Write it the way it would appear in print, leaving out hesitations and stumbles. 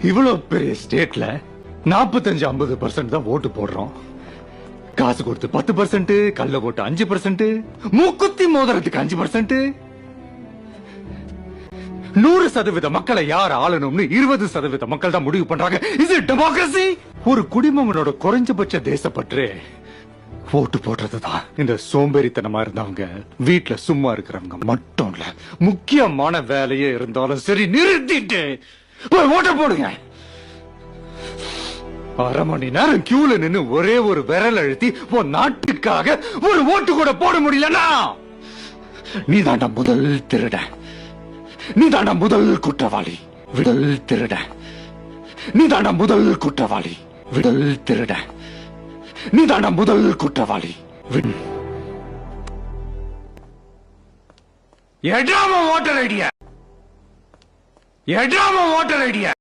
இவ்வளவு பெரிய ஸ்டேட்ல 45-50% தான் ஓட்டு போடுறோம். காசு கொடுத்து 10%, கல்ல போட்டு 5%, மூக்குத்தி மோதிரத்துக்கு 5%. 100% மக்களை யார் ஆளணும்னு 20% மக்கள் தான் முடிவு பண்றாங்க. இது டெமோக்ரசி. ஒரு குடிமகனோட குறைஞ்சபட்ச தேசப்பற்று ஓட்டு போடுறதுதான். இந்த சோம்பேறித்தனமா இருந்தவங்க, வீட்டுல சும்மா இருக்கிறவங்க மட்டும் இல்ல, முக்கியமான வேலையே இருந்தாலும் சரி நிறுத்திட்டு போய் ஓட்ட போடுங்க. அரை மணி நேரம் கியூல நின்னு ஒரே ஒரு விரல் அழுத்தி உன் நாட்டுக்காக ஒரு ஓட்டு கூட போட முடியலன்னா நீ தாண்டா முதல் திருட, நீ தாண்டா முதல் குற்றவாளி. விடல் திருட, நீ தாண்டா முதல் குற்றவாளி. விடல் திருட, நீ தாண்டா முதல் குற்றவாளி. எடாம ஓட்டர் ஐடியா, எடாம ஓட்டர் ஐடியா.